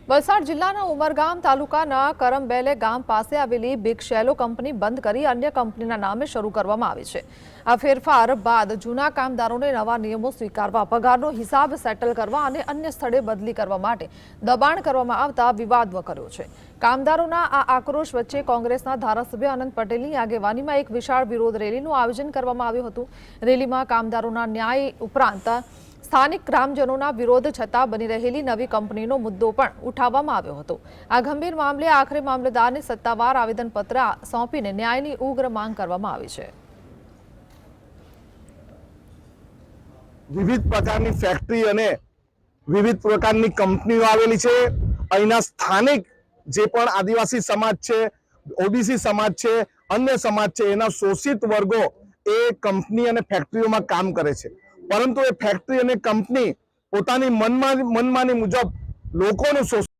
વલસાડ જિલ્લાના ઉમરગામ તાલુકાના કરમબેલે ગામ પાસે આવેલી બિગ શેલો કંપની બંધ કરી અન્ય કંપનીના નામે શરૂ કરવામાં આવી છે। આ ફેરફાર બાદ જૂના કામદારોને નવા નિયમો સ્વીકારવા, પગારનો હિસાબ સેટલ કરવા અને અન્ય સ્થળે બદલી કરવા માટે દબાણ કરવામાં આવતા વિવાદ વકર્યો છે। કામદારોના આ આક્રોશ વચ્ચે કોંગ્રેસના ધારાસભ્ય અનંત પટેલની આગેવાનીમાં એક વિશાળ વિરોધ રેલીનું આયોજન કરવામાં આવ્યું હતું। રેલીમાં કામદારોના ન્યાય ઉપરાંત સ્થાનિક ગ્રામજનોના વિરોધ છતાં બની રહેલી નવી કંપનીનો મુદ્દો પણ ઉઠાવવામાં આવ્યો હતો। આ ગંભીર મામલે આખરે મામલતદારને સત્તાવાર આવેદનપત્ર સોંપીને ન્યાયની ઉગ્ર માંગ કરવામાં આવી છે। વિવિધ પ્રકારની ફેક્ટરી અને વિવિધ પ્રકારની કંપનીઓ આવેલી છે। અહીંના સ્થાનિક જે પણ આદિવાસી સમાજ છે, ઓબીસી સમાજ છે, અન્ય સમાજ છે, એના શોષિત વર્ગો એ કંપની અને ફેક્ટરીઓમાં કામ કરે છે, પરંતુ એ ફેક્ટરી અને કંપની પોતાની મનમાની મુજબ લોકોનું શોષણ